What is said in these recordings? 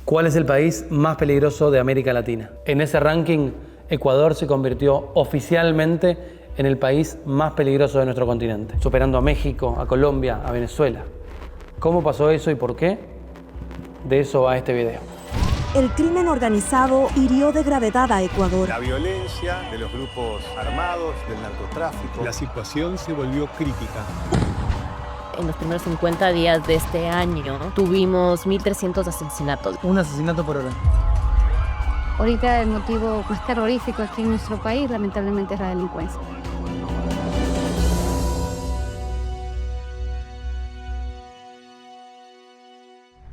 ¿Cuál es el país más peligroso de América Latina? En ese ranking, Ecuador se convirtió oficialmente en el país más peligroso de nuestro continente, superando a México, a Colombia, a Venezuela. ¿Cómo pasó eso y por qué? De eso va este video. El crimen organizado hirió de gravedad a Ecuador. La violencia de los grupos armados, del narcotráfico. La situación se volvió crítica. En los primeros 50 días de este año tuvimos 1.300 asesinatos. Un asesinato por hora. Ahorita el motivo más terrorífico aquí en nuestro país, lamentablemente, es la delincuencia.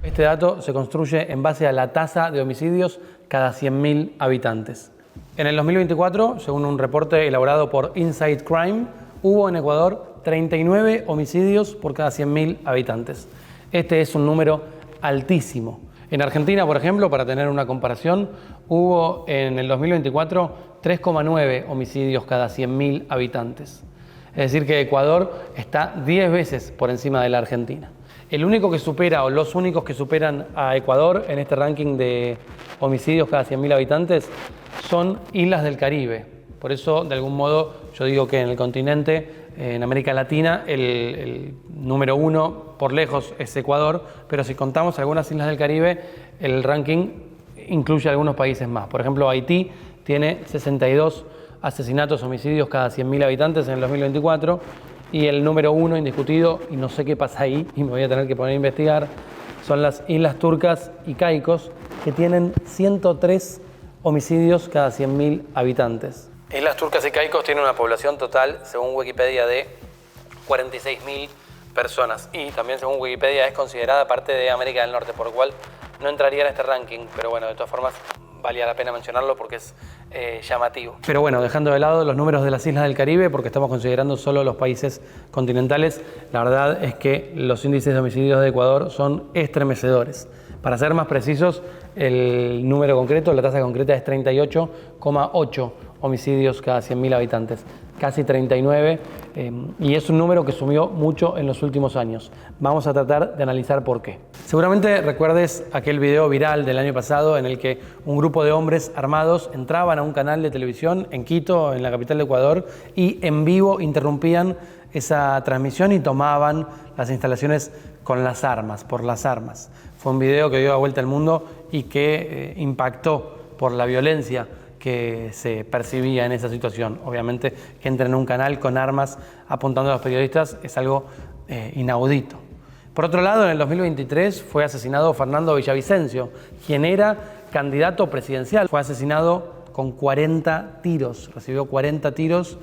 Este dato se construye en base a la tasa de homicidios cada 100.000 habitantes. En el 2024, según un reporte elaborado por Inside Crime, hubo en Ecuador 39 homicidios por cada 100.000 habitantes. Este es un número altísimo. En Argentina, por ejemplo, para tener una comparación, hubo en el 2024 3,9 homicidios cada 100.000 habitantes. Es decir, que Ecuador está 10 veces por encima de la Argentina. El único que supera, o los únicos que superan a Ecuador en este ranking de homicidios cada 100.000 habitantes son islas del Caribe. Por eso, de algún modo, yo digo que en el continente, en América Latina, el número uno por lejos es Ecuador, pero si contamos algunas islas del Caribe, el ranking incluye algunos países más. Por ejemplo, Haití tiene 62 asesinatos, homicidios cada 100.000 habitantes en el 2024, y el número uno indiscutido, y no sé qué pasa ahí, y me voy a tener que poner a investigar, son las Islas Turcas y Caicos, que tienen 103 homicidios cada 100.000 habitantes. Islas Turcas y Caicos tienen una población total, según Wikipedia, de 46.000 personas. Y también, según Wikipedia, es considerada parte de América del Norte, por lo cual no entraría en este ranking. Pero bueno, de todas formas, valía la pena mencionarlo porque es llamativo. Pero bueno, dejando de lado los números de las Islas del Caribe, porque estamos considerando solo los países continentales, la verdad es que los índices de homicidios de Ecuador son estremecedores. Para ser más precisos, el número concreto, la tasa concreta es 38,8 homicidios cada 100.000 habitantes, casi 39, y es un número que subió mucho en los últimos años. Vamos a tratar de analizar por qué. Seguramente recuerdes aquel video viral del año pasado en el que un grupo de hombres armados entraban a un canal de televisión en Quito, en la capital de Ecuador, y en vivo interrumpían esa transmisión y tomaban las instalaciones con las armas, por las armas. Fue un video que dio la vuelta al mundo y que impactó por la violencia que se percibía en esa situación. Obviamente, que entren en un canal con armas apuntando a los periodistas es algo inaudito. Por otro lado, en el 2023 fue asesinado Fernando Villavicencio, quien era candidato presidencial. Fue asesinado con 40 tiros, recibió 40 tiros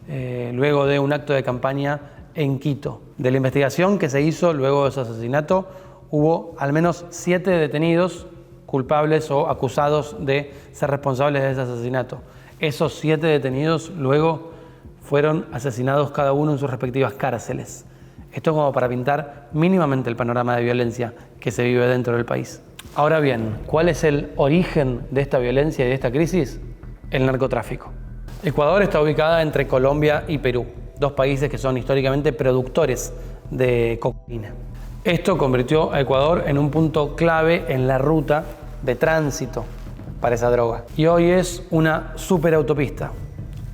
luego de un acto de campaña en Quito. De la investigación que se hizo luego de ese asesinato, hubo al menos 7 detenidos culpables o acusados de ser responsables de ese asesinato. Esos 7 detenidos luego fueron asesinados cada uno en sus respectivas cárceles. Esto es como para pintar mínimamente el panorama de violencia que se vive dentro del país. Ahora bien, ¿cuál es el origen de esta violencia y de esta crisis? El narcotráfico. Ecuador está ubicada entre Colombia y Perú, dos países que son históricamente productores de cocaína. Esto convirtió a Ecuador en un punto clave en la ruta de tránsito para esa droga. Y hoy es una superautopista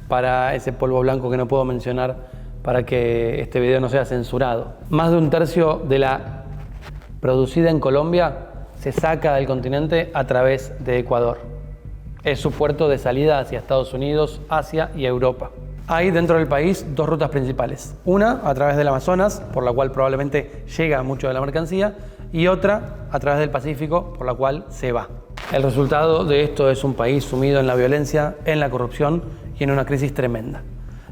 para ese polvo blanco que no puedo mencionar para que este video no sea censurado. Más de un tercio de la producida en Colombia se saca del continente a través de Ecuador. Es su puerto de salida hacia Estados Unidos, Asia y Europa. Hay dentro del país dos rutas principales. Una a través del Amazonas, por la cual probablemente llega mucho de la mercancía, y otra a través del Pacífico, por la cual se va. El resultado de esto es un país sumido en la violencia, en la corrupción y en una crisis tremenda.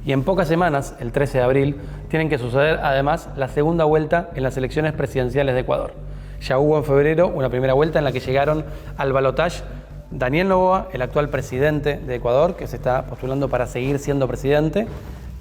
Y en pocas semanas, el 13 de abril, tienen que suceder además la segunda vuelta en las elecciones presidenciales de Ecuador. Ya hubo en febrero una primera vuelta en la que llegaron al balotaje Daniel Noboa, el actual presidente de Ecuador, que se está postulando para seguir siendo presidente,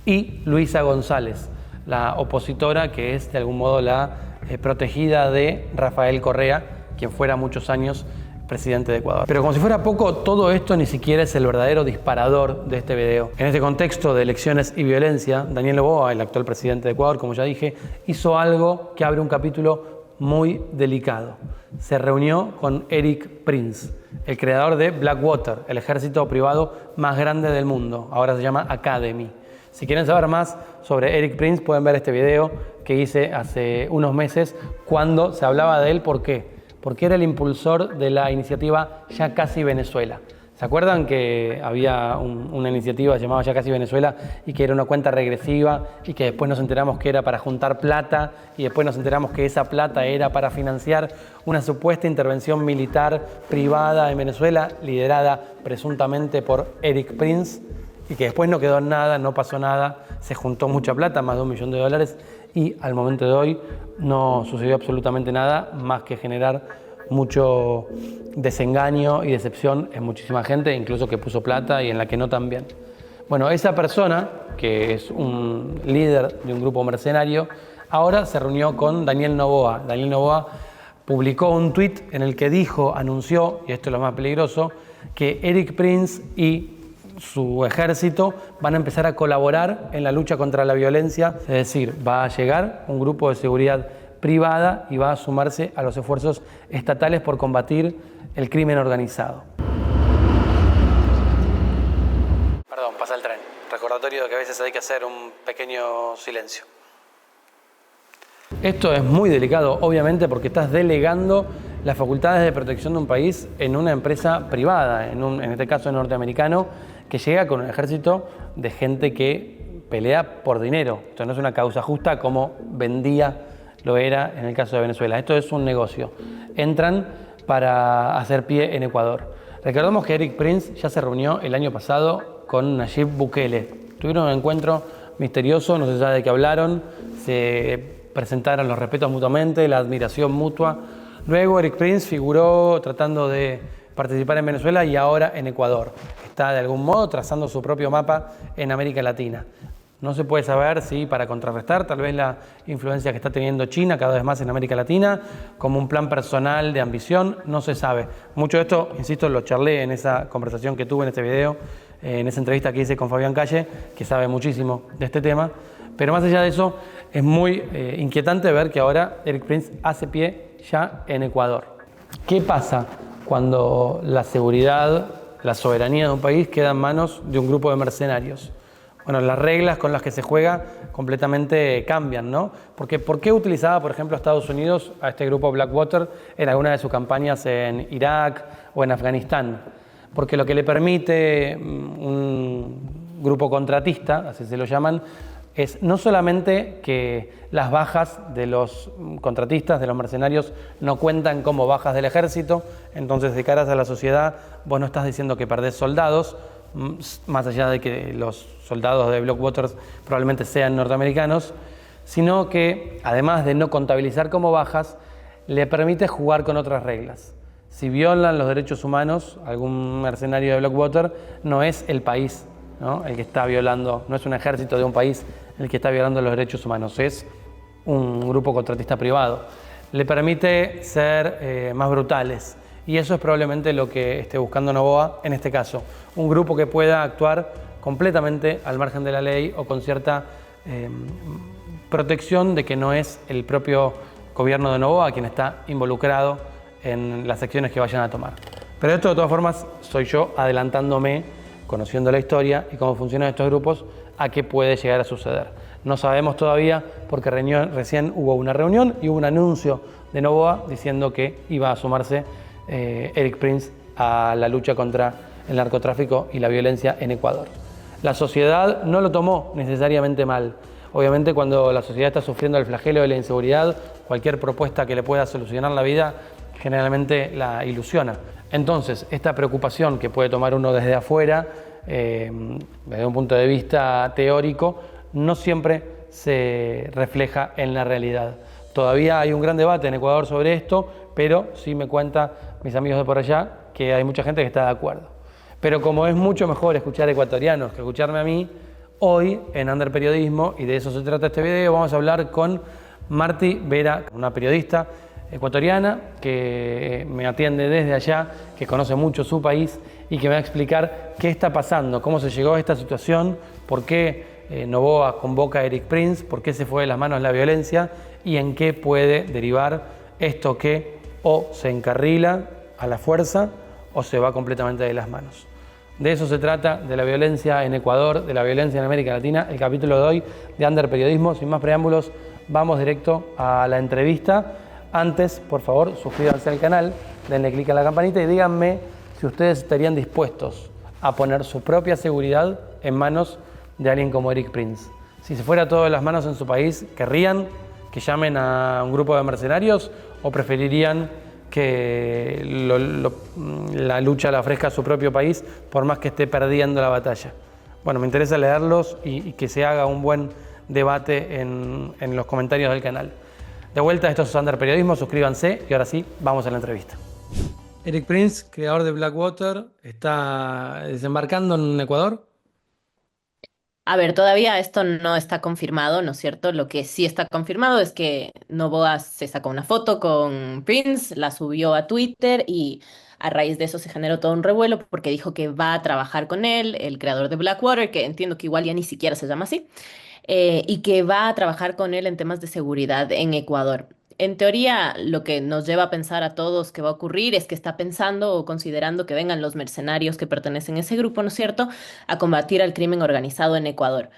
y Luisa González, la opositora que es de algún modo la protegida de Rafael Correa, quien fuera muchos años presidente de Ecuador. Pero como si fuera poco, todo esto ni siquiera es el verdadero disparador de este video. En este contexto de elecciones y violencia, Daniel Noboa, el actual presidente de Ecuador, como ya dije, hizo algo que abre un capítulo muy delicado. Se reunió con Erik Prince, el creador de Blackwater, el ejército privado más grande del mundo. Ahora se llama Academy. Si quieren saber más sobre Erik Prince, pueden ver este video que hice hace unos meses cuando se hablaba de él. ¿Por qué? Porque era el impulsor de la iniciativa Ya Casi Venezuela. ¿Se acuerdan que había una iniciativa llamada Ya Casi Venezuela y que era una cuenta regresiva y que después nos enteramos que era para juntar plata y después nos enteramos que esa plata era para financiar una supuesta intervención militar privada en Venezuela liderada presuntamente por Erik Prince y que después no quedó nada, no pasó nada, se juntó mucha plata, más de $1 millón y al momento de hoy no sucedió absolutamente nada más que generar mucho desengaño y decepción en muchísima gente, incluso que puso plata y en la que no tan bien. Bueno, esa persona, que es un líder de un grupo mercenario, ahora se reunió con Daniel Noboa. Daniel Noboa publicó un tuit en el que anunció, y esto es lo más peligroso, que Erik Prince y su ejército van a empezar a colaborar en la lucha contra la violencia, es decir, va a llegar un grupo de seguridad privada y va a sumarse a los esfuerzos estatales por combatir el crimen organizado. Perdón, pasa el tren. Recordatorio de que a veces hay que hacer un pequeño silencio. Esto es muy delicado, obviamente, porque estás delegando las facultades de protección de un país en una empresa privada, en este caso norteamericano, que llega con un ejército de gente que pelea por dinero. Esto no es una causa justa como lo era en el caso de Venezuela. Esto es un negocio. Entran para hacer pie en Ecuador. Recordemos que Erik Prince ya se reunió el año pasado con Nayib Bukele. Tuvieron un encuentro misterioso, no se sabe de qué hablaron, se presentaron los respetos mutuamente, la admiración mutua. Luego Erik Prince figuró tratando de participar en Venezuela y ahora en Ecuador. Está de algún modo trazando su propio mapa en América Latina. No se puede saber si para contrarrestar tal vez la influencia que está teniendo China cada vez más en América Latina, como un plan personal de ambición, no se sabe. Mucho de esto, insisto, lo charlé en esa conversación que tuve en este video, en esa entrevista que hice con Fabián Calle, que sabe muchísimo de este tema. Pero más allá de eso, es muy inquietante ver que ahora Erik Prince hace pie ya en Ecuador. ¿Qué pasa cuando la seguridad, la soberanía de un país queda en manos de un grupo de mercenarios? Bueno, las reglas con las que se juega completamente cambian, ¿no? Porque ¿por qué utilizaba, por ejemplo, Estados Unidos a este grupo Blackwater en alguna de sus campañas en Irak o en Afganistán? Porque lo que le permite un grupo contratista, así se lo llaman, es no solamente que las bajas de los contratistas, de los mercenarios, no cuentan como bajas del ejército, entonces de caras a la sociedad vos no estás diciendo que perdés soldados, más allá de que los soldados de Blackwater probablemente sean norteamericanos, sino que además de no contabilizar como bajas, le permite jugar con otras reglas. Si violan los derechos humanos, algún mercenario de Blackwater, no es el país, ¿no?, el que está violando, no es un ejército de un país el que está violando los derechos humanos, es un grupo contratista privado. Le permite ser más brutales. Y eso es probablemente lo que esté buscando Noboa en este caso. Un grupo que pueda actuar completamente al margen de la ley o con cierta protección de que no es el propio gobierno de Noboa quien está involucrado en las acciones que vayan a tomar. Pero esto de todas formas soy yo adelantándome, conociendo la historia y cómo funcionan estos grupos, a qué puede llegar a suceder. No sabemos todavía porque recién hubo una reunión y hubo un anuncio de Noboa diciendo que iba a sumarse Erik Prince a la lucha contra el narcotráfico y la violencia en Ecuador. La sociedad no lo tomó necesariamente mal. Obviamente cuando la sociedad está sufriendo el flagelo de la inseguridad, cualquier propuesta que le pueda solucionar la vida generalmente la ilusiona. Entonces, esta preocupación que puede tomar uno desde afuera, desde un punto de vista teórico, no siempre se refleja en la realidad. Todavía hay un gran debate en Ecuador sobre esto, pero sí me cuentan mis amigos de por allá que hay mucha gente que está de acuerdo. Pero como es mucho mejor escuchar ecuatorianos que escucharme a mí, hoy en Under Periodismo, y de eso se trata este video, vamos a hablar con Marti Vera, una periodista ecuatoriana que me atiende desde allá, que conoce mucho su país y que me va a explicar qué está pasando, cómo se llegó a esta situación, por qué Noboa convoca a Erik Prince, por qué se fue de las manos la violencia y en qué puede derivar Esto que o se encarrila a la fuerza o se va completamente de las manos. De eso se trata, de la violencia en Ecuador, de la violencia en América Latina, el capítulo de hoy de Under Periodismo. Sin más preámbulos, vamos directo a la entrevista. Antes, por favor, suscríbanse al canal, denle clic a la campanita y díganme si ustedes estarían dispuestos a poner su propia seguridad en manos de alguien como Eric Prince. Si se fuera todo de las manos en su país, ¿querrían que llamen a un grupo de mercenarios o preferirían que la lucha la ofrezca a su propio país por más que esté perdiendo la batalla? Bueno, me interesa leerlos y que se haga un buen debate en los comentarios del canal. De vuelta, esto es Under Periodismo, suscríbanse y ahora sí, vamos a la entrevista. Eric Prince, creador de Blackwater, está desembarcando en Ecuador. A ver, todavía esto no está confirmado, ¿no es cierto? Lo que sí está confirmado es que Noboa se sacó una foto con Prince, la subió a Twitter y a raíz de eso se generó todo un revuelo porque dijo que va a trabajar con él, el creador de Blackwater, que entiendo que igual ya ni siquiera se llama así, y que va a trabajar con él en temas de seguridad en Ecuador. En teoría, lo que nos lleva a pensar a todos que va a ocurrir es que está pensando o considerando que vengan los mercenarios que pertenecen a ese grupo, ¿no es cierto?, a combatir al crimen organizado en Ecuador.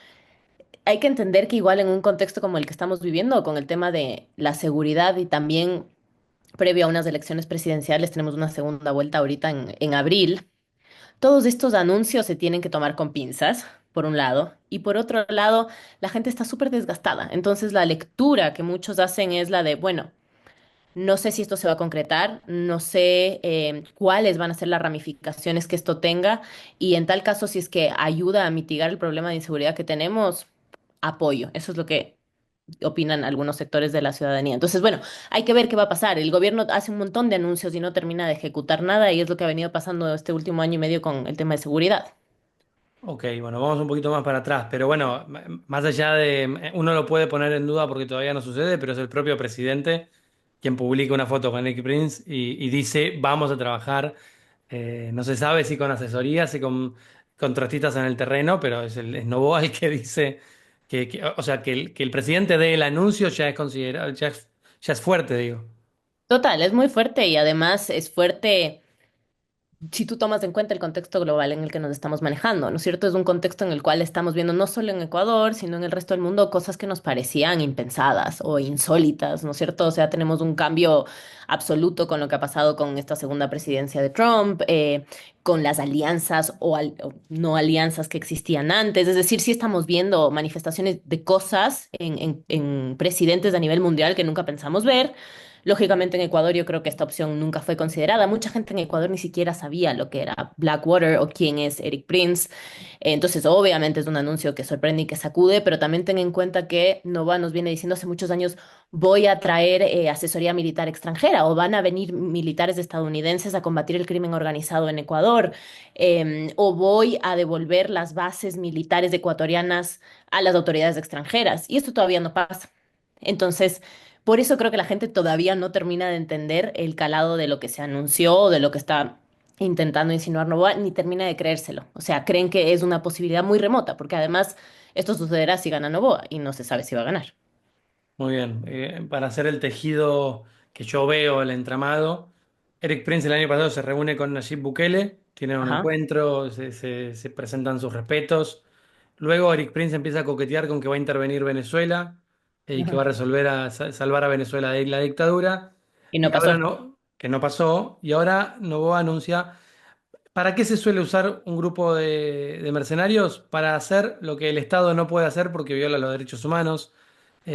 Hay que entender que igual en un contexto como el que estamos viviendo, con el tema de la seguridad y también previo a unas elecciones presidenciales, tenemos una segunda vuelta ahorita en abril, todos estos anuncios se tienen que tomar con pinzas, por un lado, y por otro lado, la gente está súper desgastada. Entonces, la lectura que muchos hacen es la de, bueno, no sé si esto se va a concretar, no sé cuáles van a ser las ramificaciones que esto tenga, y en tal caso, si es que ayuda a mitigar el problema de inseguridad que tenemos, apoyo. Eso es lo que opinan algunos sectores de la ciudadanía. Entonces, bueno, hay que ver qué va a pasar. El gobierno hace un montón de anuncios y no termina de ejecutar nada, y es lo que ha venido pasando este último año y medio con el tema de seguridad. Ok, bueno, vamos un poquito más para atrás, pero bueno, más allá de, uno lo puede poner en duda porque todavía no sucede, pero es el propio presidente quien publica una foto con Nicky Prince y dice, vamos a trabajar, no se sabe si con asesorías, si con contratistas en el terreno, pero es Noboa el que dice o sea, que el presidente dé el anuncio ya es considerado, ya es fuerte, digo. Total, es muy fuerte y además es fuerte si tú tomas en cuenta el contexto global en el que nos estamos manejando, ¿no es cierto? Es un contexto en el cual estamos viendo no solo en Ecuador, sino en el resto del mundo cosas que nos parecían impensadas o insólitas, ¿no es cierto? O sea, tenemos un cambio absoluto con lo que ha pasado con esta segunda presidencia de Trump, con las alianzas o no alianzas que existían antes. Es decir, sí estamos viendo manifestaciones de cosas en presidentes a nivel mundial que nunca pensamos ver. Lógicamente en Ecuador yo creo que esta opción nunca fue considerada. Mucha gente en Ecuador ni siquiera sabía lo que era Blackwater o quién es Eric Prince. Entonces obviamente es un anuncio que sorprende y que sacude, pero también ten en cuenta que Nova nos viene diciendo hace muchos años, voy a traer asesoría militar extranjera o van a venir militares estadounidenses a combatir el crimen organizado en Ecuador, o voy a devolver las bases militares ecuatorianas a las autoridades extranjeras. Y esto todavía no pasa. Entonces, por eso creo que la gente todavía no termina de entender el calado de lo que se anunció o de lo que está intentando insinuar Novoa, ni termina de creérselo. O sea, creen que es una posibilidad muy remota, porque además esto sucederá si gana Novoa y no se sabe si va a ganar. Muy bien, para hacer el tejido que yo veo, el entramado, Eric Prince el año pasado se reúne con Nayib Bukele, tienen un Ajá. encuentro, se presentan sus respetos. Luego Eric Prince empieza a coquetear con que va a intervenir Venezuela y que va a Ajá. resolver salvar a Venezuela de la dictadura. Y no Y ahora pasó. no, que no pasó. Y ahora Noboa anuncia, ¿para qué se suele usar un grupo de mercenarios? Para hacer lo que el Estado no puede hacer porque viola los derechos humanos,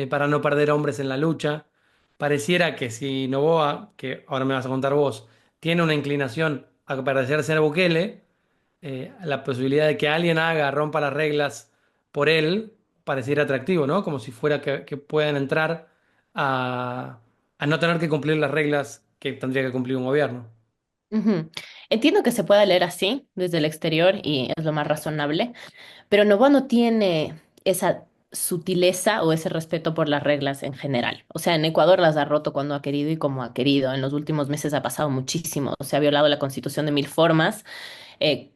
para no perder hombres en la lucha. Pareciera que si Noboa, que ahora me vas a contar vos, tiene una inclinación a parecerse a Bukele, la posibilidad de que alguien rompa las reglas por él, pareciera atractivo, ¿no? Como si fuera que puedan entrar a, a no tener que cumplir las reglas que tendría que cumplir un gobierno. Ujú. Entiendo que se pueda leer así desde el exterior y es lo más razonable, pero Novoa no tiene esa sutileza o ese respeto por las reglas en general. O sea, en Ecuador las ha roto cuando ha querido y como ha querido. En los últimos meses ha pasado muchísimo. Se ha violado la Constitución de mil formas.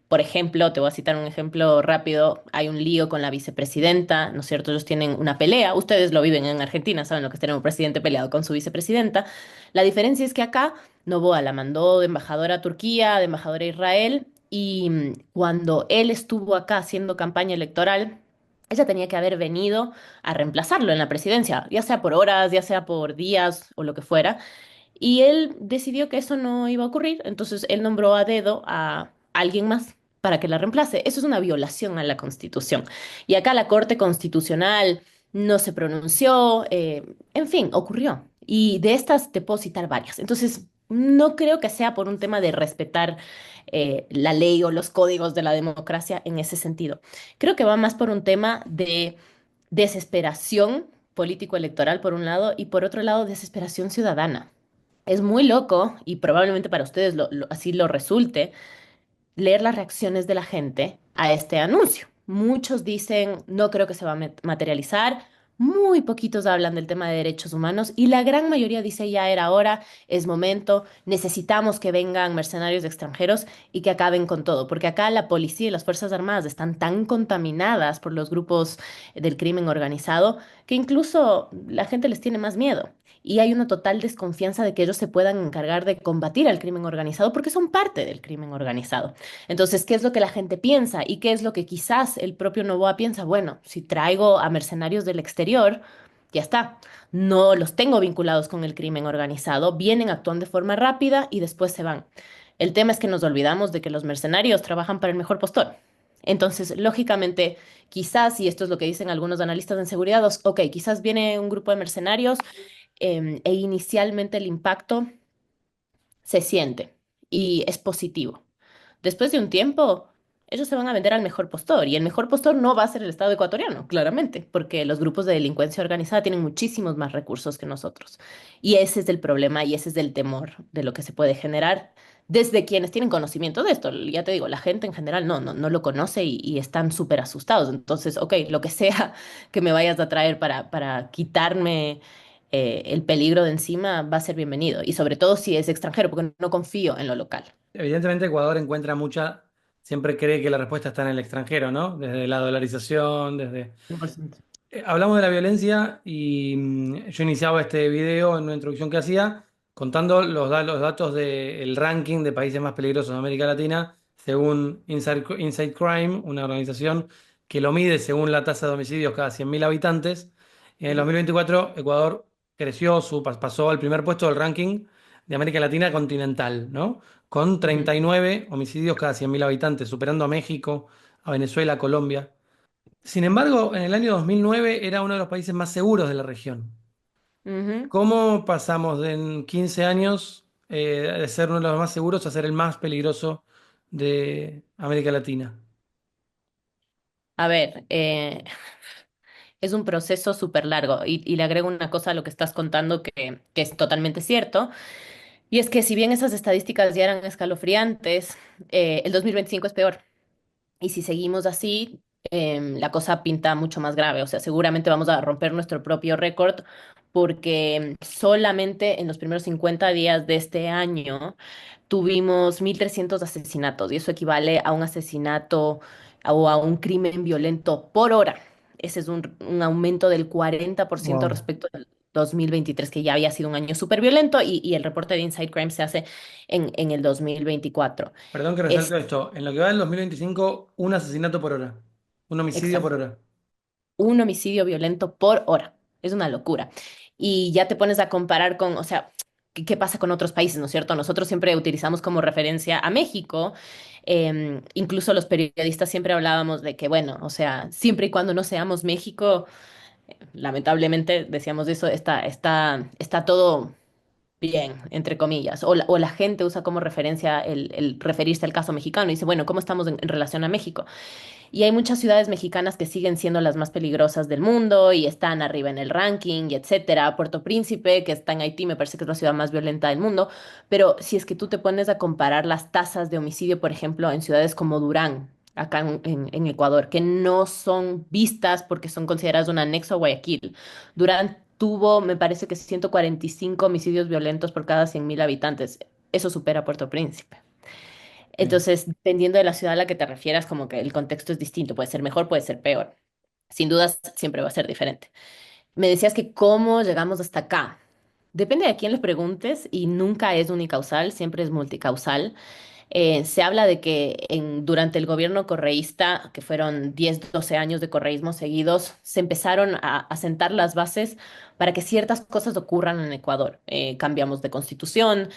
Por ejemplo, te voy a citar un ejemplo rápido, hay un lío con la vicepresidenta, ¿no es cierto? Ellos tienen una pelea, ustedes lo viven en Argentina, saben lo que es tener un presidente peleado con su vicepresidenta. La diferencia es que acá Noboa la mandó de embajadora a Turquía, de embajadora a Israel, y cuando él estuvo acá haciendo campaña electoral, ella tenía que haber venido a reemplazarlo en la presidencia, ya sea por horas, ya sea por días o lo que fuera. Y él decidió que eso no iba a ocurrir, entonces él nombró a dedo a alguien más para que la reemplace. Eso es una violación a la Constitución. Y acá la Corte Constitucional no se pronunció, en fin, ocurrió. Y de estas te puedo citar varias. Entonces, no creo que sea por un tema de respetar la ley o los códigos de la democracia en ese sentido. Creo que va más por un tema de desesperación político-electoral, por un lado, y por otro lado, desesperación ciudadana. Es muy loco, y probablemente para ustedes así lo resulte, leer las reacciones de la gente a este anuncio. Muchos dicen, no creo que se va a materializar, muy poquitos hablan del tema de derechos humanos y la gran mayoría dice ya era hora, es momento, necesitamos que vengan mercenarios extranjeros y que acaben con todo, porque acá la policía y las Fuerzas Armadas están tan contaminadas por los grupos del crimen organizado que incluso la gente les tiene más miedo. Y hay una total desconfianza de que ellos se puedan encargar de combatir al crimen organizado porque son parte del crimen organizado. Entonces, ¿qué es lo que la gente piensa? ¿Y qué es lo que quizás el propio Noboa piensa? Bueno, si traigo a mercenarios del exterior, ya está. No los tengo vinculados con el crimen organizado, vienen, actúan de forma rápida y después se van. El tema es que nos olvidamos de que los mercenarios trabajan para el mejor postor. Entonces, lógicamente, quizás, y esto es lo que dicen algunos analistas en seguridad, ok, quizás viene un grupo de mercenarios e inicialmente el impacto se siente y es positivo. Después de un tiempo, ellos se van a vender al mejor postor y el mejor postor no va a ser el Estado ecuatoriano, claramente, porque los grupos de delincuencia organizada tienen muchísimos más recursos que nosotros. Y ese es el problema y ese es el temor de lo que se puede generar desde quienes tienen conocimiento de esto. Ya te digo, la gente en general no lo conoce y están súper asustados. Entonces, ok, lo que sea que me vayas a traer para quitarme el peligro de encima va a ser bienvenido. Y sobre todo si es extranjero, porque no confío en lo local. Evidentemente Ecuador encuentra siempre cree que la respuesta está en el extranjero, ¿no? Desde la dolarización, desde... 100%. Hablamos de la violencia y yo iniciaba este video en una introducción que hacía contando los datos del ranking de países más peligrosos de América Latina según Inside Crime, una organización que lo mide según la tasa de homicidios cada 100.000 habitantes. En el 2024 Ecuador pasó al primer puesto del ranking de América Latina continental, ¿no? Con Ujú. 39 homicidios cada 100.000 habitantes, superando a México, a Venezuela, a Colombia. Sin embargo, en el año 2009 era uno de los países más seguros de la región. Ujú. ¿Cómo pasamos en 15 años de ser uno de los más seguros a ser el más peligroso de América Latina? A ver, es un proceso súper largo y le agrego una cosa a lo que estás contando que es totalmente cierto. Y es que si bien esas estadísticas ya eran escalofriantes, el 2025 es peor. Y si seguimos así, la cosa pinta mucho más grave. O sea, seguramente vamos a romper nuestro propio récord porque solamente en los primeros 50 días de este año tuvimos 1.300 asesinatos y eso equivale a un asesinato o a un crimen violento por hora. Ese es un aumento del 40% Wow. respecto al 2023, que ya había sido un año súper violento y el reporte de Inside Crime se hace en el 2024. Perdón que Es resalte esto. En lo que va del 2025, un asesinato por hora. Un homicidio por exacto. hora. Un homicidio violento por hora. Es una locura. Y ya te pones a comparar con, o sea, ¿qué pasa con otros países, no es cierto? Nosotros siempre utilizamos como referencia a México. Incluso los periodistas siempre hablábamos de que, bueno, o sea, siempre y cuando no seamos México, lamentablemente decíamos eso, está todo bien, entre comillas. O la gente usa como referencia el referirse al caso mexicano y dice, bueno, ¿cómo estamos en relación a México? Y hay muchas ciudades mexicanas que siguen siendo las más peligrosas del mundo y están arriba en el ranking y etcétera. Puerto Príncipe, que está en Haití, me parece que es la ciudad más violenta del mundo. Pero si es que tú te pones a comparar las tasas de homicidio, por ejemplo, en ciudades como Durán, acá en Ecuador, que no son vistas porque son consideradas un anexo a Guayaquil. Durán tuvo, me parece que 145 homicidios violentos por cada 100.000 habitantes. Eso supera a Puerto Príncipe. Sí. Entonces, dependiendo de la ciudad a la que te refieras, como que el contexto es distinto, puede ser mejor, puede ser peor. Sin dudas, siempre va a ser diferente. Me decías que cómo llegamos hasta acá. Depende de a quién le preguntes y nunca es unicausal, siempre es multicausal. Se habla de que durante el gobierno correísta, que fueron 10, 12 años de correísmo seguidos, se empezaron a sentar las bases para que ciertas cosas ocurran en Ecuador. Cambiamos de constitución,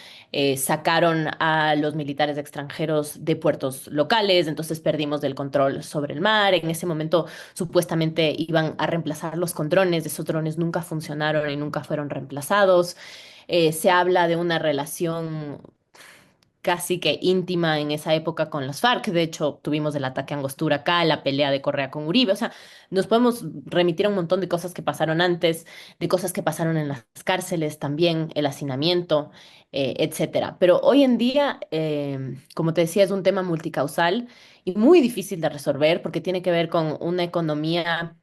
sacaron a los militares extranjeros de puertos locales, entonces perdimos el control sobre el mar. En ese momento supuestamente iban a reemplazarlos con drones, esos drones nunca funcionaron y nunca fueron reemplazados. Se habla de una relación casi que íntima en esa época con las FARC. De hecho, tuvimos el ataque a Angostura acá, la pelea de Correa con Uribe. O sea, nos podemos remitir a un montón de cosas que pasaron antes, de cosas que pasaron en las cárceles también, el hacinamiento, etcétera. Pero hoy en día, como te decía, es un tema multicausal y muy difícil de resolver porque tiene que ver con una economía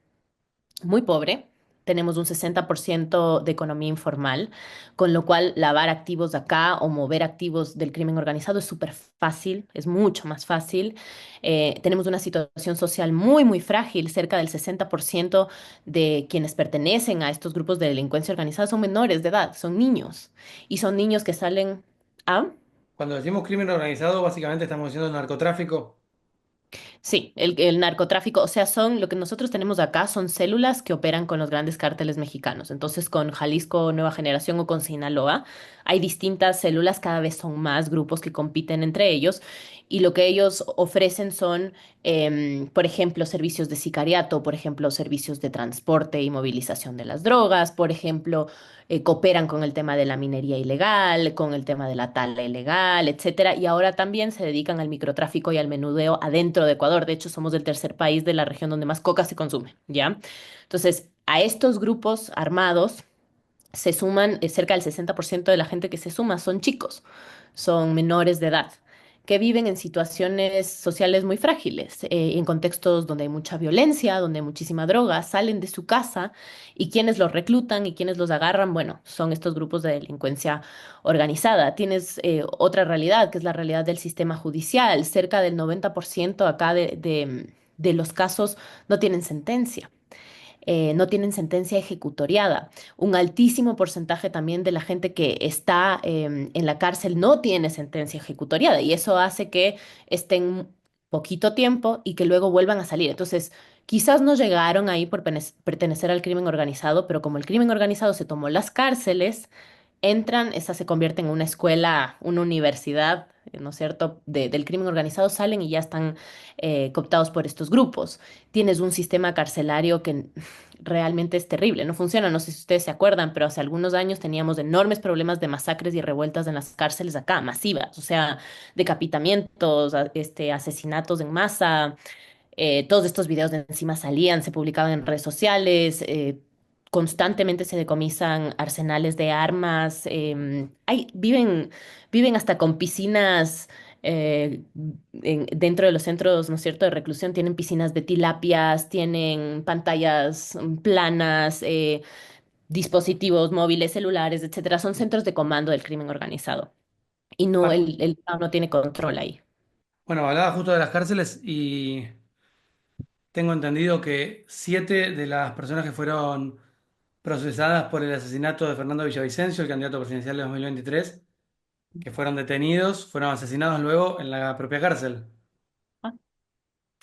muy pobre. Tenemos un 60% de economía informal, con lo cual lavar activos de acá o mover activos del crimen organizado es súper fácil, es mucho más fácil. Tenemos una situación social muy, muy frágil. Cerca del 60% de quienes pertenecen a estos grupos de delincuencia organizada son menores de edad, son niños. Y son niños que salen a... Cuando decimos crimen organizado, básicamente estamos diciendo narcotráfico. Sí, el narcotráfico, o sea, son lo que nosotros tenemos acá son células que operan con los grandes cárteles mexicanos. Entonces, con Jalisco Nueva Generación o con Sinaloa, hay distintas células, cada vez son más grupos que compiten entre ellos. Y lo que ellos ofrecen son, por ejemplo, servicios de sicariato, por ejemplo, servicios de transporte y movilización de las drogas, por ejemplo, cooperan con el tema de la minería ilegal, con el tema de la tala ilegal, etcétera, y ahora también se dedican al microtráfico y al menudeo adentro de Ecuador. De hecho, somos el tercer país de la región donde más coca se consume, ¿ya? Entonces, a estos grupos armados se suman, cerca del 60% de la gente que se suma son chicos, son menores de edad, que viven en situaciones sociales muy frágiles, en contextos donde hay mucha violencia, donde hay muchísima droga, salen de su casa y quienes los reclutan y quienes los agarran, bueno, son estos grupos de delincuencia organizada. Tienes otra realidad, que es la realidad del sistema judicial. Cerca del 90% acá de los casos no tienen sentencia, no tienen sentencia ejecutoriada. Un altísimo porcentaje también de la gente que está en la cárcel no tiene sentencia ejecutoriada y eso hace que estén poquito tiempo y que luego vuelvan a salir. Entonces, quizás no llegaron ahí por pertenecer al crimen organizado, pero como el crimen organizado se tomó las cárceles, entran, esa se convierte en una escuela, una universidad, ¿no es cierto?, del crimen organizado, salen y ya están cooptados por estos grupos. Tienes un sistema carcelario que realmente es terrible, no funciona. No sé si ustedes se acuerdan, pero hace algunos años teníamos enormes problemas de masacres y revueltas en las cárceles acá, masivas, o sea, decapitamientos, asesinatos en masa. Todos estos videos de encima salían, se publicaban en redes sociales. Constantemente se decomisan arsenales de armas. Viven hasta con piscinas dentro de los centros, ¿no es cierto?, de reclusión. Tienen piscinas de tilapias, tienen pantallas planas, dispositivos móviles, celulares, etcétera. Son centros de comando del crimen organizado. Y no, Bueno, el Estado no tiene control ahí. bueno, hablaba justo de las cárceles y tengo entendido que 7 de las personas que fueron procesadas por el asesinato de Fernando Villavicencio, el candidato presidencial de 2023, que fueron detenidos, fueron asesinados luego en la propia cárcel.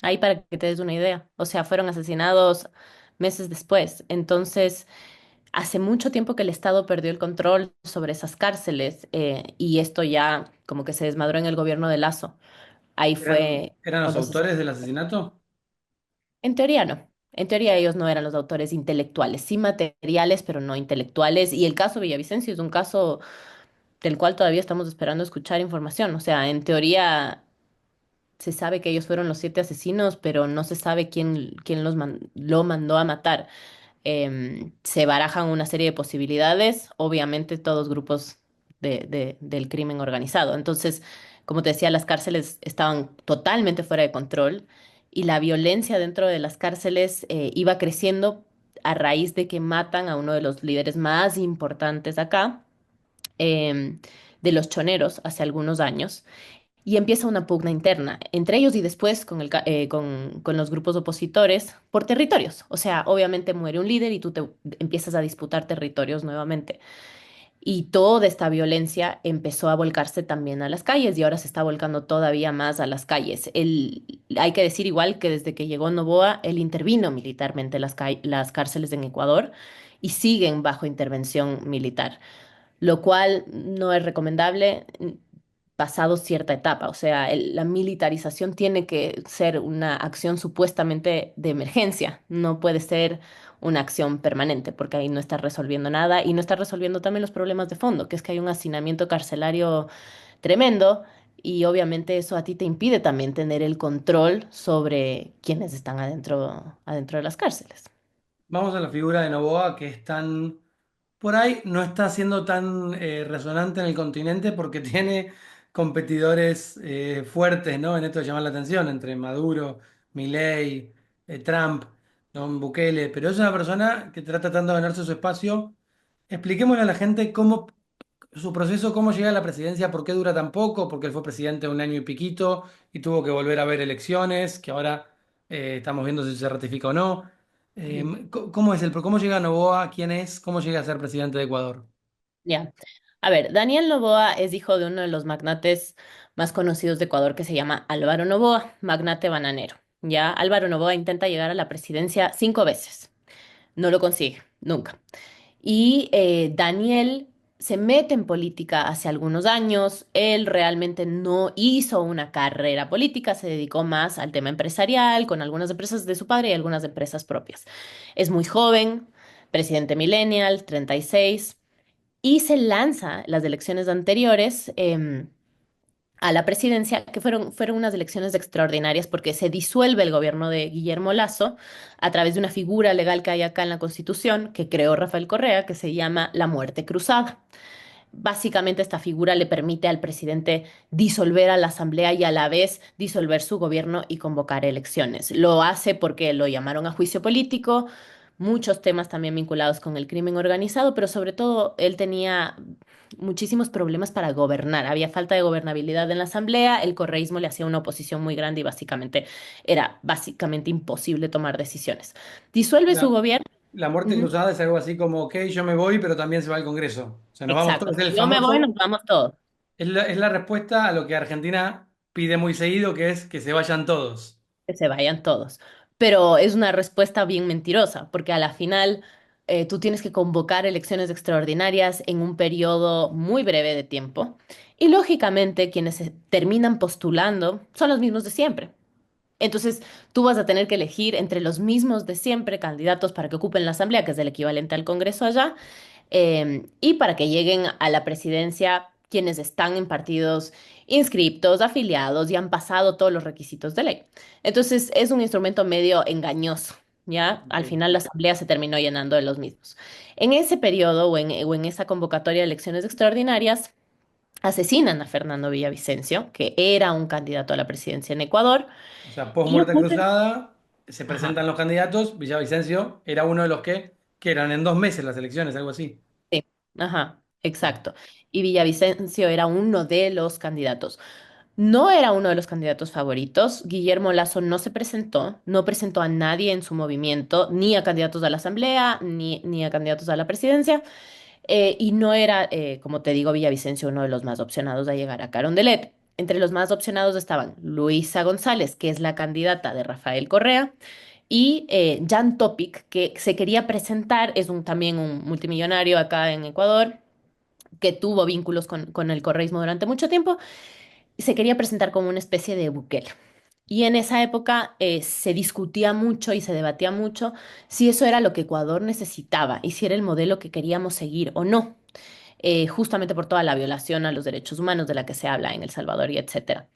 Ahí para que te des una idea. O sea, fueron asesinados meses después. Entonces, hace mucho tiempo que el Estado perdió el control sobre esas cárceles, y esto ya como que se desmadró en el gobierno de Lazo. Ahí fue ¿Eran los cuando autores del asesinato? En teoría no. En teoría ellos no eran los autores intelectuales, sí materiales, pero no intelectuales. Y el caso Villavicencio es un caso del cual todavía estamos esperando escuchar información. O sea, en teoría se sabe que ellos fueron los 7 asesinos, pero no se sabe quién lo mandó a matar. Se barajan una serie de posibilidades, obviamente todos grupos del crimen organizado. Entonces, como te decía, las cárceles estaban totalmente fuera de control y la violencia dentro de las cárceles iba creciendo a raíz de que matan a uno de los líderes más importantes acá, em, de los choneros, hace algunos años. y empieza una pugna interna entre ellos y después con los grupos opositores por territorios. O sea, obviamente muere un líder y tú te empiezas a disputar territorios nuevamente. Y toda esta violencia empezó a volcarse también a las calles y ahora se está volcando todavía más a las calles. Hay que decir igual que desde que llegó Noboa, él intervino militarmente las cárceles en Ecuador y siguen bajo intervención militar, lo cual no es recomendable pasado cierta etapa. O sea, la militarización tiene que ser una acción supuestamente de emergencia, no puede ser una acción permanente, porque ahí no está resolviendo nada y no está resolviendo también los problemas de fondo, que es que hay un hacinamiento carcelario tremendo y obviamente eso a ti te impide también tener el control sobre quienes están adentro de las cárceles. Vamos a la figura de Noboa, que es tan, por ahí no está siendo tan resonante en el continente porque tiene competidores fuertes, ¿no? En esto de llamar la atención, entre Maduro, Milei, Trump, ¿no? Bukele, pero es una persona que trata tanto de ganarse su espacio. Expliquémosle a la gente cómo su proceso, cómo llega a la presidencia, por qué dura tan poco, porque él fue presidente un año y piquito y tuvo que volver a ver elecciones, que ahora estamos viendo si se ratifica o no. ¿Cómo es cómo llega Noboa? ¿Quién es? ¿Cómo llega a ser presidente de Ecuador? Ya. A ver, Daniel Noboa es hijo de uno de los magnates más conocidos de Ecuador que se llama Álvaro Noboa, magnate bananero. Ya, Álvaro Noboa intenta llegar a la presidencia 5 veces. No lo consigue, nunca. Y Daniel se mete en política hace algunos años. Él realmente no hizo una carrera política, se dedicó más al tema empresarial, con algunas empresas de su padre y algunas empresas propias. Es muy joven, presidente millennial, 36 y se lanza las elecciones anteriores a la presidencia, que fueron unas elecciones extraordinarias porque se disuelve el gobierno de Guillermo Lasso a través de una figura legal que hay acá en la Constitución que creó Rafael Correa, que se llama la muerte cruzada. Básicamente esta figura le permite al presidente disolver a la asamblea y a la vez disolver su gobierno y convocar elecciones. Lo hace porque lo llamaron a juicio político, muchos temas también vinculados con el crimen organizado, pero sobre todo él tenía muchísimos problemas para gobernar. Había falta de gobernabilidad en la asamblea, el correísmo le hacía una oposición muy grande y básicamente era básicamente imposible tomar decisiones. Disuelve su La, gobierno. la muerte Ujú. cruzada es algo así como, ok, yo me voy, pero también se va al Congreso. O sea, nos vamos Exacto. todos. Es el Si yo me voy, nos famoso, vamos todos. es la respuesta a lo que Argentina pide muy seguido, que es que se vayan todos. Que se vayan todos. Pero es una respuesta bien mentirosa, porque a la final tú tienes que convocar elecciones extraordinarias en un periodo muy breve de tiempo. Y lógicamente quienes se terminan postulando son los mismos de siempre. Entonces tú vas a tener que elegir entre los mismos de siempre candidatos para que ocupen la asamblea, que es el equivalente al Congreso allá, y para que lleguen a la presidencia quienes están en partidos inscriptos, afiliados y han pasado todos los requisitos de ley. Entonces es un instrumento medio engañoso, ¿ya? Al Ok. final la asamblea se terminó llenando de los mismos. En ese periodo o en esa convocatoria de elecciones extraordinarias, asesinan a Fernando Villavicencio, que era un candidato a la presidencia en Ecuador, O sea, post y muerte ocurre... cruzada, se Ajá. presentan los candidatos. Villavicencio era uno de los que eran en 2 meses las elecciones, algo así. Sí, ajá, exacto. Y Villavicencio era uno de los candidatos. No era uno de los candidatos favoritos. Guillermo Lasso no se presentó, no presentó a nadie en su movimiento, ni a candidatos a la asamblea, ni a candidatos a la presidencia. Y no era, como te digo, Villavicencio uno de los más opcionados a llegar a Carondelet. Entre los más opcionados estaban Luisa González, que es la candidata de Rafael Correa, y Jan Topic, que se quería presentar, es también un multimillonario acá en Ecuador, que tuvo vínculos con el correísmo durante mucho tiempo, y se quería presentar como una especie de Bukele. Y en esa época se discutía mucho y se debatía mucho si eso era lo que Ecuador necesitaba y si era el modelo que queríamos seguir o no, justamente por toda la violación a los derechos humanos de la que se habla en El Salvador y etcétera.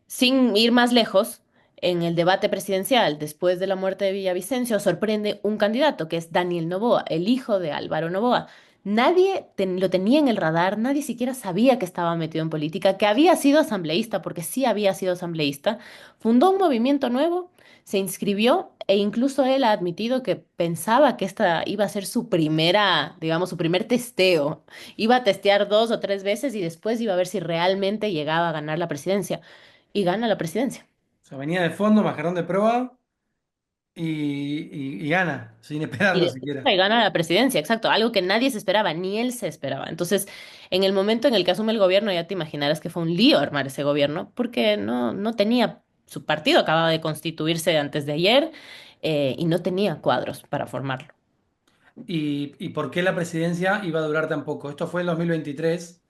Sin ir más lejos, en el debate presidencial, después de la muerte de Villavicencio, sorprende un candidato que es Daniel Noboa, el hijo de Álvaro Noboa. lo tenía en el radar, nadie siquiera sabía que estaba metido en política, que había sido asambleísta, porque sí había sido asambleísta, fundó un movimiento nuevo, se inscribió e incluso él ha admitido que pensaba que esta iba a ser su primera, digamos, su primer testeo. Iba a testear 2 o 3 veces y después iba a ver si realmente llegaba a ganar la presidencia. Y gana la presidencia. O sea, venía de fondo, mascarón de proa y gana, sin Y esperarlo después siquiera. se gana la presidencia, exacto, algo que nadie se esperaba, ni él se esperaba. Entonces, en el momento en el que asume el gobierno, ya te imaginarás que fue un lío armar ese gobierno, porque no tenía, su partido acababa de constituirse antes de ayer, y no tenía cuadros para formarlo. ¿Y por qué la presidencia iba a durar tan poco? Esto fue en 2023,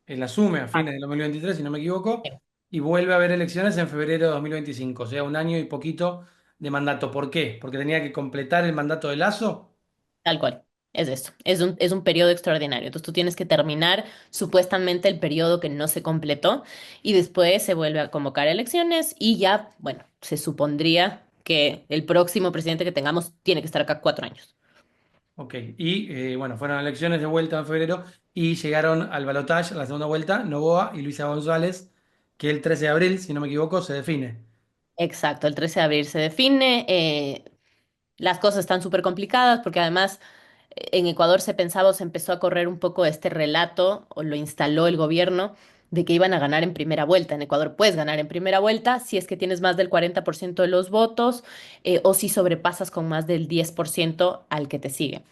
él asume a Ah, fines de 2023, si no me equivoco, sí. y vuelve a haber elecciones en febrero de 2025, o sea, un año y poquito de mandato. ¿Por qué? Porque tenía que completar el mandato de Lazo. Tal cual. Es eso. Es un periodo extraordinario. Entonces tú tienes que terminar supuestamente el periodo que no se completó y después se vuelve a convocar elecciones y ya, bueno, se supondría que el próximo presidente que tengamos tiene que estar acá 4 años. Ok, y bueno, fueron elecciones de vuelta en febrero y llegaron al balotaje, a la segunda vuelta, Noboa y Luisa González, que el 13 de abril, si no me equivoco, se define. Exacto, el 13 de abril se define. Las cosas están súper complicadas porque además en Ecuador se pensaba o se empezó a correr un poco este relato o lo instaló el gobierno de que iban a ganar en primera vuelta. En Ecuador puedes ganar en primera vuelta si es que tienes más del 40% de los votos, o si sobrepasas con más del 10% al que te sigue.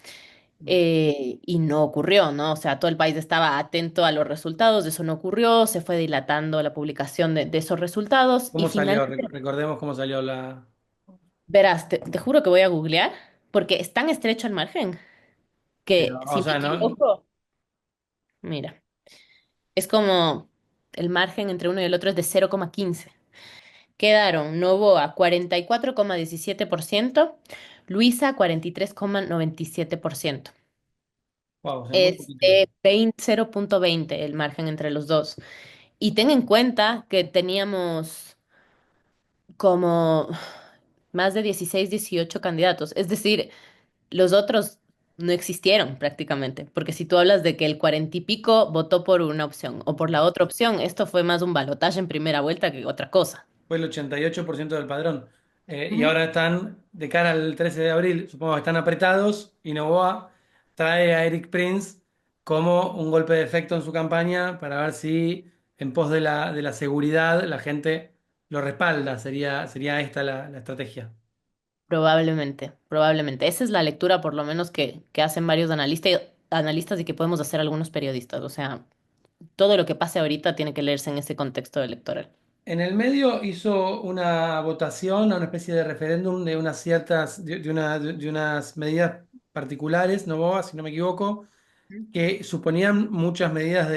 Y no ocurrió, ¿no? O sea, todo el país estaba atento a los resultados, eso no ocurrió, se fue dilatando la publicación de esos resultados y ¿Cómo salió? finalmente, Recordemos cómo salió la... verás, te juro que voy a googlear porque es tan estrecho el margen Pero, que o si me sea, no, equivoco, mira, es como el margen entre uno y el otro es de 0,15. Quedaron Novoa 44,17%, Luisa 43,97%. wow, o sea, muy Es poquito. de 0,20 el margen entre los dos. Y ten en cuenta que teníamos como más de 16, 18 candidatos. Es decir, los otros no existieron prácticamente, porque si tú hablas de que el 40 y pico votó por una opción o por la otra opción, esto fue más un balotaje en primera vuelta que otra cosa. Fue el 88% del padrón. Y Ujú. ahora están, de cara al 13 de abril, supongo que están apretados y Noboa trae a Eric Prince como un golpe de efecto en su campaña para ver si en pos de la seguridad la gente lo respalda. Sería esta la estrategia. Probablemente, probablemente. Esa es la lectura, por lo menos, que hacen varios analistas y que podemos hacer algunos periodistas. O sea, todo lo que pase ahorita tiene que leerse en ese contexto electoral. En el medio hizo una votación, una especie de referéndum de unas ciertas, de unas medidas particulares, Noboa, si no me equivoco, que suponían muchas medidas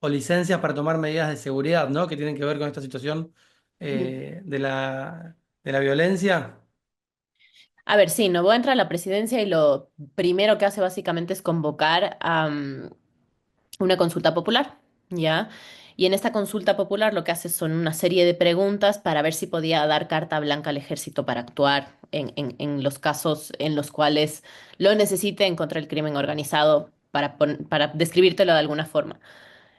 o licencias para tomar medidas de seguridad, ¿no? Que tienen que ver con esta situación Ujú. de la violencia. A ver, sí, Noboa entra a la presidencia y lo primero que hace básicamente es convocar a una consulta popular, ¿ya? Y en esta consulta popular lo que hace son una serie de preguntas para ver si podía dar carta blanca al ejército para actuar en los casos en los cuales lo necesiten contra el crimen organizado, para describírtelo de alguna forma.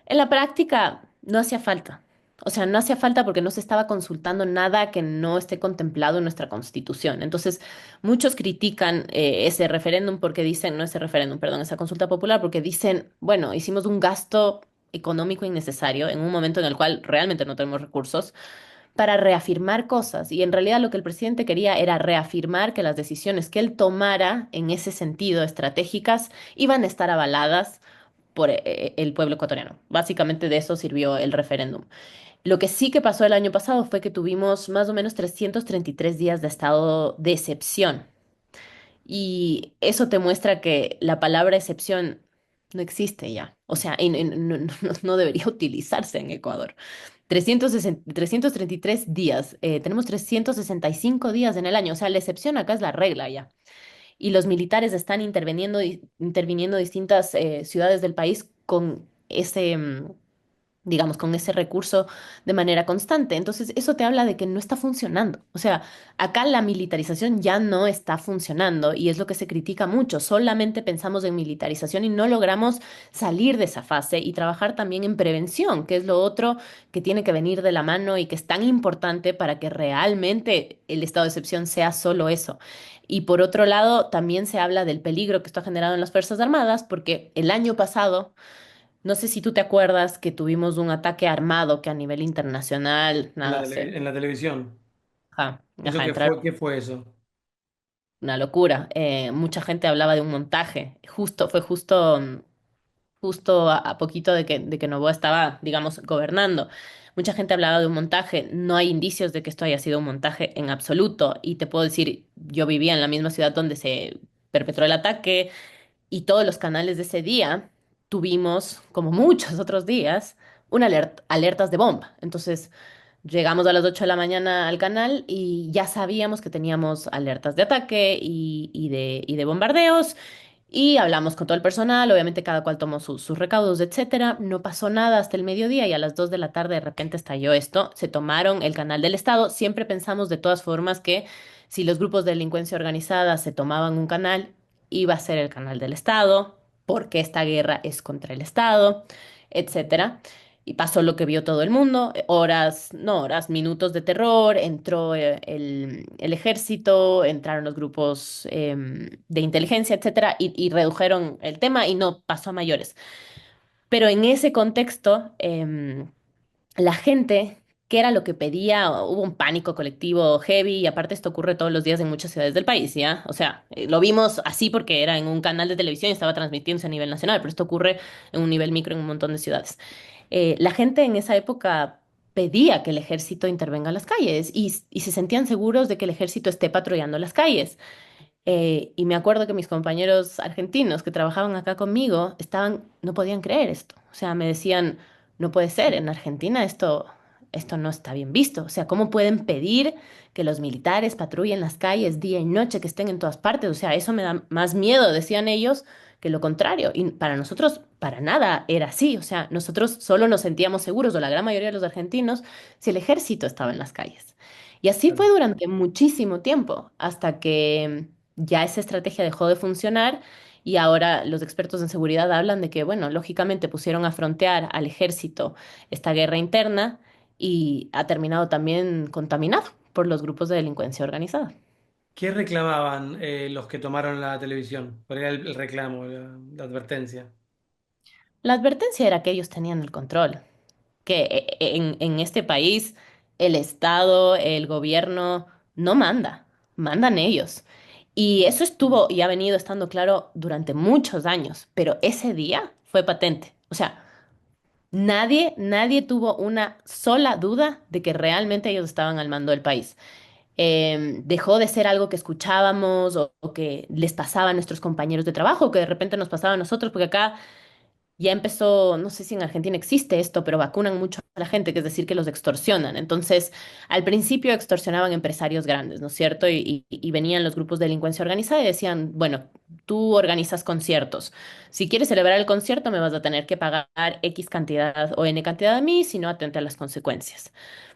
En la práctica no hacía falta. O sea, no hacía falta porque no se estaba consultando nada que no esté contemplado en nuestra Constitución. Entonces, muchos critican ese referéndum porque dicen, no ese referéndum, perdón, esa consulta popular, porque dicen, bueno, hicimos un gasto económico innecesario en un momento en el cual realmente no tenemos recursos para reafirmar cosas. Y en realidad lo que el presidente quería era reafirmar que las decisiones que él tomara en ese sentido estratégicas iban a estar avaladas por el pueblo ecuatoriano. Básicamente de eso sirvió el referéndum. Lo que sí que pasó el año pasado fue que tuvimos más o menos 333 días de estado de excepción. Y eso te muestra que la palabra excepción no existe ya. O sea, no debería utilizarse en Ecuador. 333 días. Tenemos 365 días en el año. O sea, la excepción acá es la regla ya. Y los militares están interviniendo distintas ciudades del país con digamos, con ese recurso de manera constante. Entonces, eso te habla de que no está funcionando. O sea, acá la militarización ya no está funcionando y es lo que se critica mucho. Solamente pensamos en militarización y no logramos salir de esa fase y trabajar también en prevención, que es lo otro que tiene que venir de la mano y que es tan importante para que realmente el estado de excepción sea solo eso. Y por otro lado, también se habla del peligro que esto ha generado en las Fuerzas Armadas, porque el año pasado no sé si tú te acuerdas que tuvimos un ataque armado que a nivel internacional, nada, En la televisión. ¿Eso entraron, qué fue eso? una locura. Mucha gente hablaba de un montaje. Fue justo, justo a poquito de que Noboa estaba, digamos, gobernando. Mucha gente hablaba de un montaje. No hay indicios de que esto haya sido un montaje en absoluto. Y te puedo decir, yo vivía en la misma ciudad donde se perpetró el ataque. Y todos los canales de ese día tuvimos, como muchos otros días, alertas de bomba. Entonces, llegamos a las 8 de la mañana al canal y ya sabíamos que teníamos alertas de ataque y de bombardeos. Y hablamos con todo el personal, obviamente cada cual tomó sus recaudos, etcétera. No pasó nada hasta el mediodía y a las 2 de la tarde de repente estalló esto. Se tomaron el canal del Estado. Siempre pensamos de todas formas que si los grupos de delincuencia organizada se tomaban un canal, iba a ser el canal del Estado, porque esta guerra es contra el Estado, etcétera. Y pasó lo que vio todo el mundo, horas, no horas, minutos de terror, entró el ejército, entraron los grupos de inteligencia, etcétera, y redujeron el tema y no pasó a mayores. Pero en ese contexto, la gente, ¿qué era lo que pedía? Hubo un pánico colectivo heavy y aparte esto ocurre todos los días en muchas ciudades del país, ¿ya? O sea, lo vimos así porque era en un canal de televisión y estaba transmitiéndose a nivel nacional, pero esto ocurre en un nivel micro en un montón de ciudades. La gente en esa época pedía que el ejército intervenga en las calles y se sentían seguros de que el ejército esté patrullando las calles. Y me acuerdo que mis compañeros argentinos que trabajaban acá conmigo no podían creer esto. O sea, me decían, no puede ser, en Argentina esto no está bien visto. O sea, ¿cómo pueden pedir que los militares patrullen las calles día y noche, que estén en todas partes? O sea, eso me da más miedo, decían ellos, que lo contrario. Y para nosotros, para nada era así. O sea, nosotros solo nos sentíamos seguros, o la gran mayoría de los argentinos, si el ejército estaba en las calles. Y así fue durante muchísimo tiempo, hasta que ya esa estrategia dejó de funcionar y ahora los expertos en seguridad hablan de que, bueno, lógicamente pusieron a frontear al ejército esta guerra interna y ha terminado también contaminado por los grupos de delincuencia organizada. ¿Qué reclamaban los que tomaron la televisión? ¿Cuál era el reclamo, la advertencia? La advertencia era que ellos tenían el control, que en este país el Estado, el gobierno no manda, mandan ellos. Y eso estuvo y ha venido estando claro durante muchos años, pero ese día fue patente. O sea, nadie tuvo una sola duda de que realmente ellos estaban al mando del país. Dejó de ser algo que escuchábamos o que les pasaba a nuestros compañeros de trabajo, que de repente nos pasaba a nosotros, porque acá ya empezó, no sé si en Argentina existe esto, pero vacunan mucho a la gente, que es decir, que los extorsionan. Entonces, al principio extorsionaban empresarios grandes, ¿no es cierto? Y venían los grupos de delincuencia organizada y decían, bueno, tú organizas conciertos. Si quieres celebrar el concierto, me vas a tener que pagar X cantidad o N cantidad a mí, si no, atente a las consecuencias.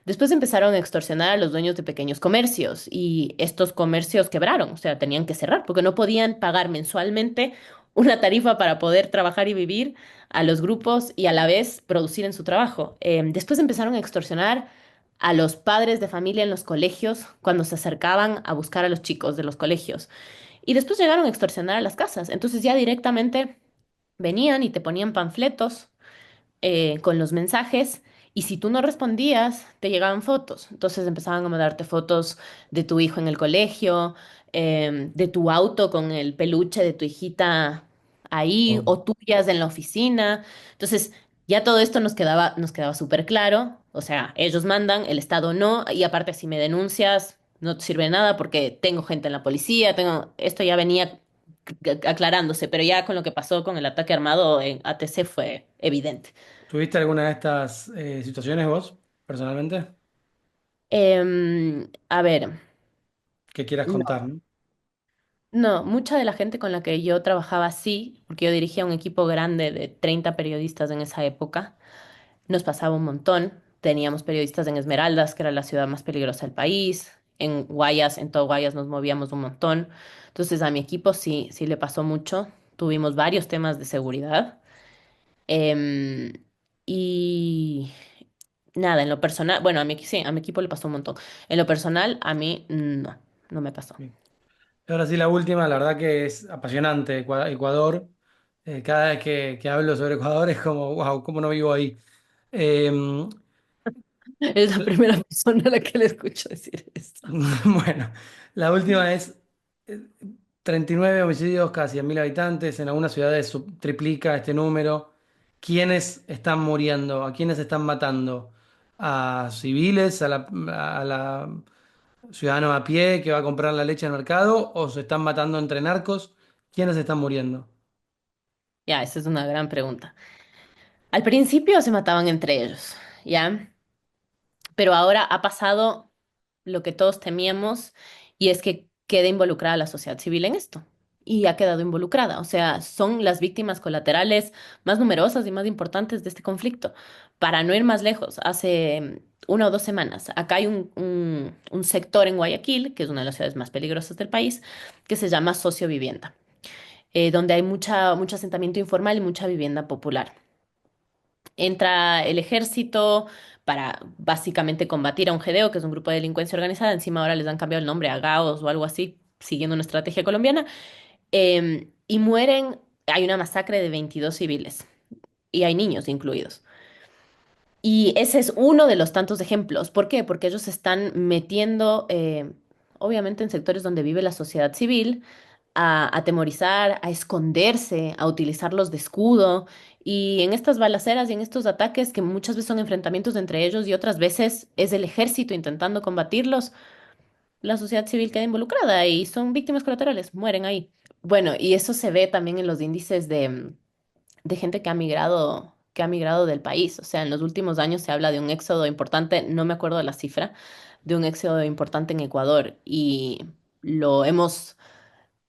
Después empezaron a extorsionar a los dueños de pequeños comercios y estos comercios quebraron, o sea, tenían que cerrar porque no podían pagar mensualmente una tarifa para poder trabajar y vivir a los grupos y a la vez producir en su trabajo. Después empezaron a extorsionar a los padres de familia en los colegios cuando se acercaban a buscar a los chicos de los colegios. Y después llegaron a extorsionar a las casas. Entonces ya directamente venían y te ponían panfletos con los mensajes y si tú no respondías, te llegaban fotos. Entonces empezaban a mandarte fotos de tu hijo en el colegio, de tu auto con el peluche de tu hijita ahí Oh. o tuyas en la oficina. Entonces ya todo esto nos quedaba súper claro. O sea, ellos mandan, el Estado no, y aparte si me denuncias, no te sirve de nada porque tengo gente en la policía, esto ya venía aclarándose, pero ya con lo que pasó con el ataque armado en ATC fue evidente. ¿Tuviste alguna de estas situaciones vos, personalmente? A ver, Que quieras no, contar, ¿no? no, mucha de la gente con la que yo trabajaba sí, porque yo dirigía un equipo grande de 30 periodistas en esa época. nos pasaba un montón. Teníamos periodistas en Esmeraldas, que era la ciudad más peligrosa del país. En Guayas, en todo Guayas nos movíamos un montón. Entonces a mi equipo sí, sí le pasó mucho. Tuvimos varios temas de seguridad. Em, y nada, en lo personal, bueno, sí, a mi equipo le pasó un montón. En lo personal, a mí no, no me pasó. Ahora sí, la última, la verdad que es apasionante Ecuador. Cada vez que hablo sobre Ecuador es como, wow, ¿cómo no vivo ahí? Eh, Es la primera persona a la que le escucho decir esto. bueno, la última es 39 homicidios cada 100.000 habitantes. En algunas ciudades triplica este número. ¿Quiénes están muriendo? ¿A quiénes están matando? ¿A civiles? ¿A la ciudadano a pie que va a comprar la leche al mercado? ¿O se están matando entre narcos? ¿Quiénes están muriendo? Ya, esa es una gran pregunta. Al principio se mataban entre ellos, ¿ya? Pero ahora ha pasado lo que todos temíamos y es que quede involucrada la sociedad civil en esto. Y ha quedado involucrada. O sea, son las víctimas colaterales más numerosas y más importantes de este conflicto. Para no ir más lejos, hace 1 o 2 semanas, acá hay un sector en Guayaquil, que es una de las ciudades más peligrosas del país, que se llama sociovivienda, donde hay mucho asentamiento informal y mucha vivienda popular. Entra el ejército para básicamente combatir a un GDO, que es un grupo de delincuencia organizada. Encima ahora les han cambiado el nombre a GAOs o algo así, siguiendo una estrategia colombiana. Y mueren, hay una masacre de 22 civiles y hay niños incluidos. Y ese es uno de los tantos ejemplos. ¿Por qué? Porque ellos se están metiendo, obviamente, en sectores donde vive la sociedad civil, a atemorizar, a esconderse, a utilizarlos de escudo. Y en estas balaceras y en estos ataques, que muchas veces son enfrentamientos entre ellos y otras veces es el ejército intentando combatirlos, la sociedad civil queda involucrada y son víctimas colaterales, mueren ahí. Bueno, y eso se ve también en los índices de gente que ha migrado del país. O sea, en los últimos años se habla de un éxodo importante, no me acuerdo de la cifra, de un éxodo importante en Ecuador y lo hemos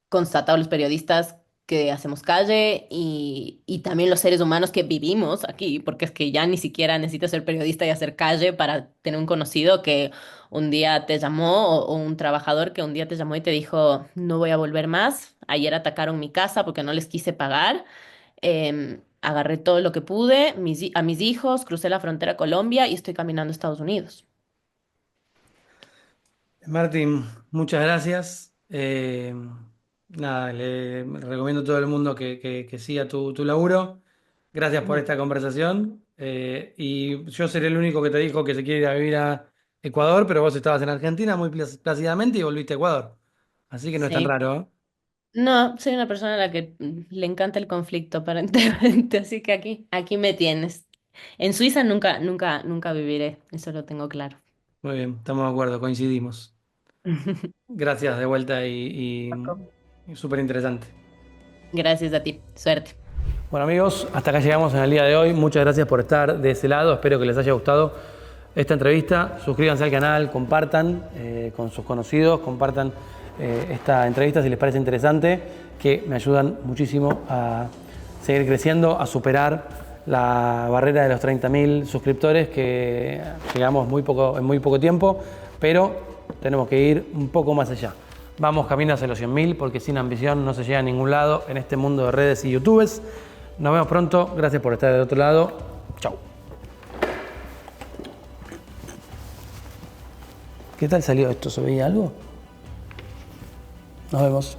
constatado los periodistas que hacemos calle y también los seres humanos que vivimos aquí, porque es que ya ni siquiera necesitas ser periodista y hacer calle para tener un conocido que un día te llamó o un trabajador que un día te llamó y te dijo, no voy a volver más, ayer atacaron mi casa porque no les quise pagar, agarré todo lo que pude, a mis hijos, crucé la frontera a Colombia y estoy caminando a Estados Unidos. Martín, muchas gracias. Nada, le recomiendo a todo el mundo que siga tu laburo. Gracias por esta conversación. Y yo seré el único que te dijo que se quiere ir a vivir a Ecuador, pero vos estabas en Argentina muy plácidamente y volviste a Ecuador. Así que no es tan Sí. raro, ¿eh? No, soy una persona a la que le encanta el conflicto aparentemente, así que aquí me tienes. En Suiza nunca, nunca, nunca viviré, eso lo tengo claro. Muy bien, estamos de acuerdo, coincidimos. Gracias de vuelta y súper interesante. Gracias a ti, suerte. Bueno amigos, hasta acá llegamos en el día de hoy. Muchas gracias por estar de ese lado. Espero que les haya gustado esta entrevista. Suscríbanse al canal, compartan con sus conocidos, compartan esta entrevista si les parece interesante, que me ayudan muchísimo a seguir creciendo, a superar la barrera de los 30.000 suscriptores que llegamos en muy poco tiempo, pero tenemos que ir un poco más allá. Vamos camino hacia los 100.000 porque sin ambición no se llega a ningún lado en este mundo de redes y youtubers. Nos vemos pronto. Gracias por estar del otro lado. Chau. ¿Qué tal salió esto? ¿Se veía algo? Nos vemos.